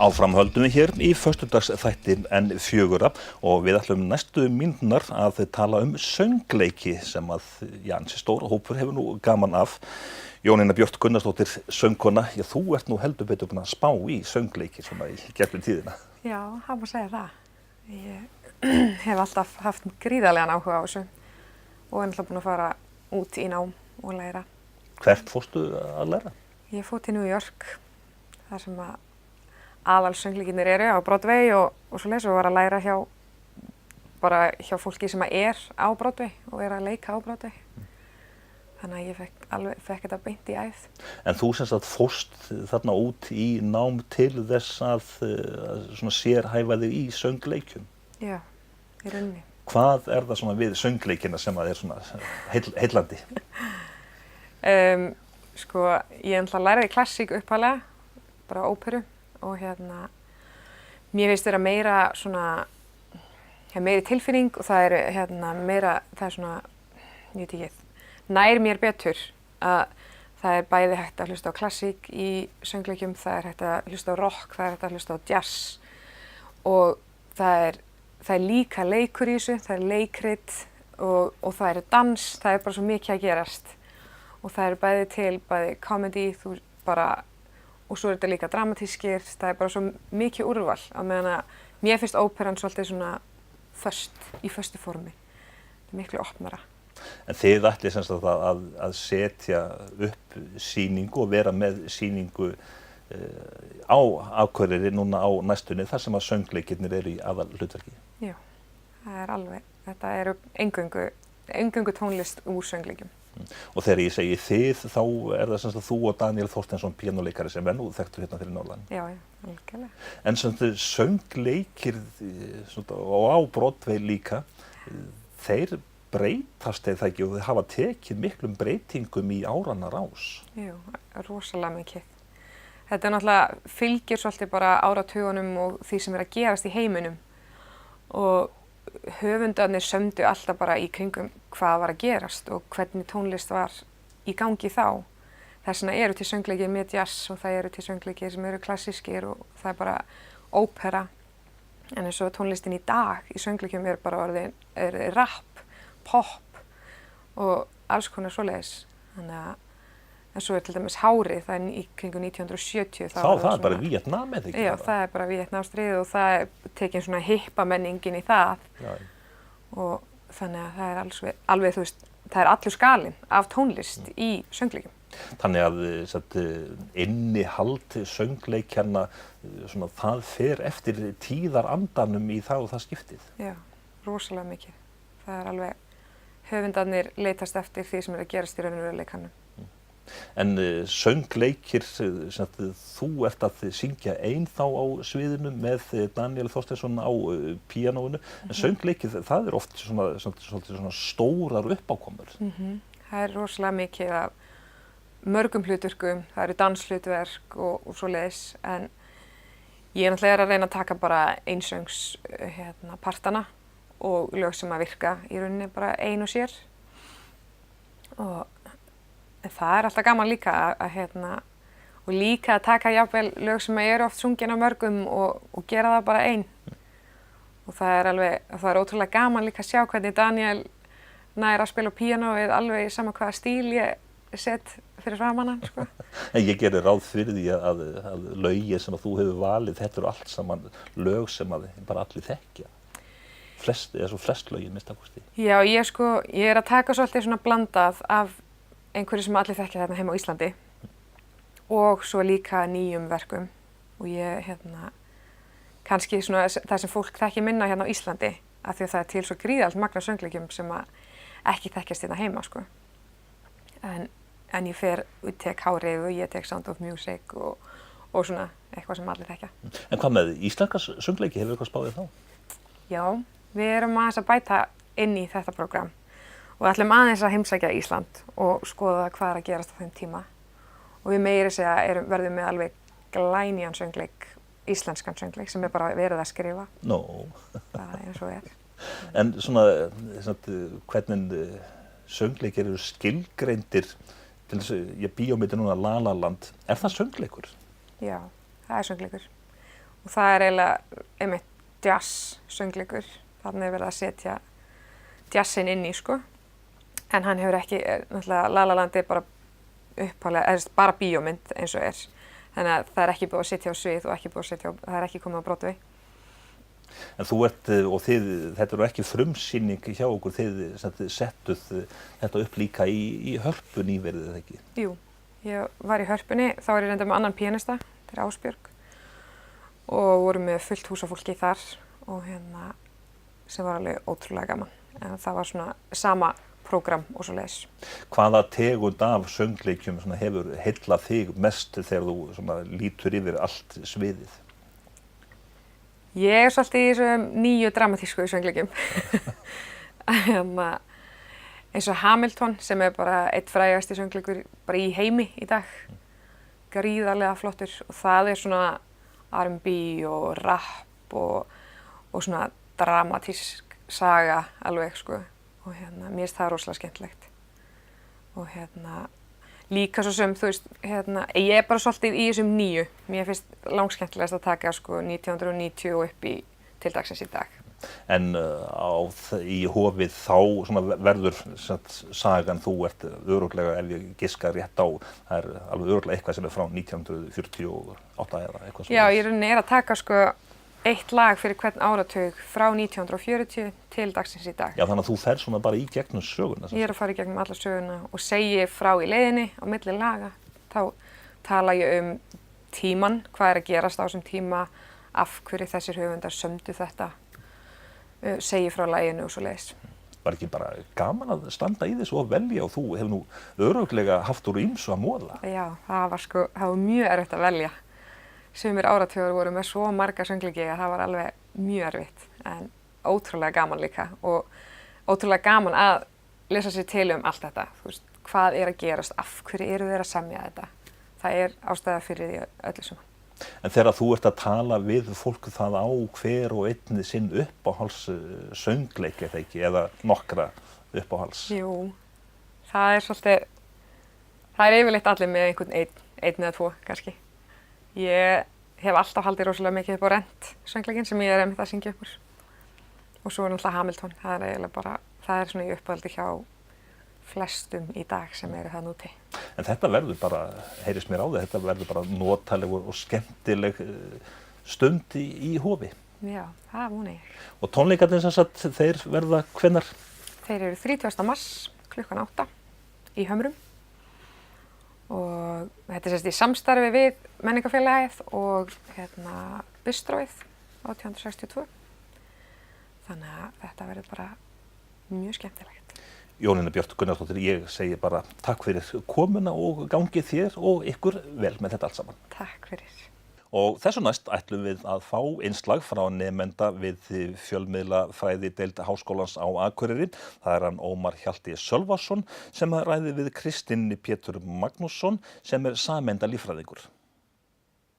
Áfram höldum við hér í föstudagsþætti N4 og við ætlum næstu mínúturnar að tala söngleiki sem að ansi stór hópur hefur nú gaman af. Jónína Björt Gunnarsdóttir, söngkona, þú ert nú heldur betur búin að spá í söngleiki svona í gegnum tíðina. Já, það má segja það. Ég hef alltaf haft gríðarlegan áhuga á þessu og er alltaf búin að fara út í nám og læra. Hvert fórstu að læra? Ég fór til New York, þar sem að aðalsöngleikarnir eru á Broadway og svoleiðis og var að læra hjá fólki sem er á Broadway og er að leika á Broadway. Þannig að ég fekk þetta beint í æð. En þú sem sagt fórst þarna út í nám til þess að svona sérhæfa þig í söngleikjum? Já, í rauninni. Hvað er það svona við söngleikina sem að er svona heillandi? Sko, ég læriði klassík upphaflega, bara óperu. Og mér finnst vera meira svona, meiri tilfinning og það er meira, það er svona, ég veit ekki, nær mér betur að það er bæði hægt að hlusta á klassík í söngleikjum, það er hægt að hlusta á rock, það er hægt að hlusta á jazz og það er líka leikur í þessu, það er leikrit og það er dans, það er bara svo mikið að gerast og það er bæði comedy, og svo er þetta líka dramatískir, það er bara svo mikið úrval á meðan að mér finnst óperan svolítið svona í föstu formi. Það er miklu opnara. En þið ætlið sem sagt að setja upp sýningu og vera með sýningu á Akureyri núna á næstunni þar sem að söngleikirnir eru í aðalhlutverki? Já, það er alveg. Þetta eru eingöngu tónlist úr söngleikjum. Og þegar ég segi þið, þá er það sem sagt þú og Daniel Þorsteinsson, píanóleikari sem nú þekktur hérna fyrir norðan. Já, algjörlega. En sem sagt söngleikir og á Broadway líka, þeir breytast eða ekki og þeir hafa tekið miklum breytingum í áranna rás. Jú, rosalega mikið. Þetta náttúrulega fylgir svolítið bara áratugunum og því sem er að gerast í heiminum og höfundarnir sömdu alltaf bara í kringum hvað var að gerast og hvernig tónlist var í gangi þá. Þess vegna eru til söngleikir með jazz og það eru til söngleikir sem eru klassískir og það er bara ópera. En eins og tónlistin í dag í söngleikjum er bara orðin rap, pop og alls konar svoleiðis. En svo er til dæmis hárið, það er í kringum 1970. Það er bara Víetnam eða ekki? Já, það er bara Víetnamstríðið og það er tekin svona hippamenningin í það. Já. Og þannig að það er alveg þú veist, það er allur skalinn af tónlist í söngleikjum. Þannig að innihald söngleikjanna, svona, það fer eftir tíðarandanum í það og það skiptið? Já, rosalega mikið. Það er alveg, höfundarnir leitast eftir því sem er að gerast í raunveruleikanum. En söngleikir, þú ert að syngja ein þá á sviðinu með Daniel Þorsteinsson á píanóinu, en söngleikir, það er oft svona stórar uppákomur. Það er rosalega mikið af mörgum hlutverkum, það eru danshlutverk og svoleiðis, en ég náttúrulega er að reyna að taka bara einsöngs partana og lög sem að virka í rauninni bara ein og sér. En það er alltaf gaman líka og líka að taka jafnvel lög sem eru oft sungin á mörgum og gera það bara ein. Og það er ótrúlega gaman líka að sjá hvernig Daniel nær að spila á píanóið alveg í sama hvaða stíl ég set fyrir framan hann, sko. En ég gerir ráð fyrir því að lögin sem að þú hefur valið, þetta eru allt saman lög sem að bara allir þekkja. Flest lögin, minnst að kosti. Já, ég er að taka svolítið svona blandað af einhverju sem allir þekkja þarna heima á Íslandi og svo líka nýjum verkum og ég kannski svona það sem fólk þekkir minna hérna á Íslandi af því að það er til svo gríðalt magna söngleikjum sem að ekki þekkjast hérna heima, sko. En ég tek Hárið og ég tek Sound of Music og svona eitthvað sem allir þekkja. En hvað með íslenska söngleiki, hefur eitthvað spáðið þá? Já, við erum aðeins að bæta inn í þetta prógram. Og við ætlum aðeins að heimsækja Ísland og skoða hvað er að gerast á þeim tíma. Og við meira segja verðum með alveg glænýjan söngleik, íslenskan söngleik sem er bara verið að skrifa. Nó. Það er eins og er. En svona, hvernig söngleikir eru skilgreindir til þess að bíómyndin núna La La Land, er það söngleikur? Já, það er söngleikur. og það er eiginlega einmitt jazz söngleikur, þannig er verið að setja jazzin inn í sko, en hann hefur ekki, náttúrulega La La Land er bara upphaflega, eða bara bíómynd eins og er, þannig að það er ekki búið að setja á svið og ekki búið að setja á, það er ekki komið á Broadway. En þú ert, og þið, þetta eru ekki frumsýning hjá okkur, þið settuð þetta upp líka í Hörpu nýverið, eða ekki? Jú, ég var í Hörpunni, þá er ég reynda með annan píanista, þetta er Ásbjörg, og vorum með fullt hús af fólki þar og sem var alveg ótrúlega gaman. En það var svona sama prógram og svo leiðis. Hvaða tegund af söngleikjum hefur heillað þig mest þegar þú lítur yfir allt sviðið? Ég er svolítið í þessum nýju dramatísku söngleikjum. Eins og Hamilton sem er bara einn frægasti söngleikur bara í heimi í dag. Gríðarlega flottur og það er svona R&B og rap og svona dramatísk saga alveg sko. Og mér finnst það rosalega skemmtilegt. Og líka svo sem, þú veist, ég er bara svolítið í þessum nýju. Mér finnst langskemmtilegast að taka sko 1990 og upp til dagsins í dag. En í hofið þá verður sagan, þú ert örugglega, ef ég giska rétt á, það er alveg örugglega eitthvað sem er frá 1948 eða eitthvað svona. Já, ég er að taka sko eitt lag fyrir hvern áratug frá 1940 til dagsins í dag. Já, þannig að þú ferð bara í gegnum söguna. Ég er að fara í gegnum alla söguna og segi frá í leiðinni á milli laga. Þá tala ég tímann, hvað er að gerast á þessum tíma, af hverju þessir höfundar sömdu þetta, segi frá laginu og svo leiðis. Var ekki bara gaman að standa í þessu og velja og þú hefur nú örugglega haft úr ýmsu að moða? Já, það var mjög erfitt að velja. Sumir áratugur voru með svo marga söngleiki að það var alveg mjög erfitt, en ótrúlega gaman líka og ótrúlega gaman að lesa sér til allt þetta. Þú veist, hvað er að gerast, af hverju eru þeir að semja þetta? Það er ástæða fyrir því öllu saman. En þegar þú ert að tala við fólk það á hver og einn sinn uppáhalds söngleik eða ekki, eða nokkra uppáhalds? Jú, það er svolítið, það er yfirleitt allir með einhvern einn eða tvo kannski. Ég hef alltaf haldið rosalega mikið upp á Rent söngleikinn sem ég er einmitt að syngja upp úr. Og svo er náttúrulega Hamilton, það er eiginlega bara, það er svona í uppáhaldi hjá flestum í dag sem eru það núti. En þetta verður bara, heyrist mér á þig, þetta verður bara notaleg og skemmtileg stund í hofi. Já, það vona ég. Og tónleikarnir sem sagt, þeir verða hvenær? Þeir eru 30. mars klukkan 8 í Hömrum. Og þetta er sérst í samstarfi við Menningarfélagið og Bistróið 1862. Þannig að þetta verður bara mjög skemmtilegt. Jónína Björt Gunnarsdóttir, ég segi bara takk fyrir komuna og gangi þér og ykkur vel með þetta allt saman. Takk fyrir. Og þessu næst ætlum við að fá innslag frá nemenda við fjölmiðlafræðideild Háskólans á Akureyri. Það er hann Ómar Hjalti Sölvason sem ræðir við Kristinn Pétur Magnússon sem er sameindalíffræðingur.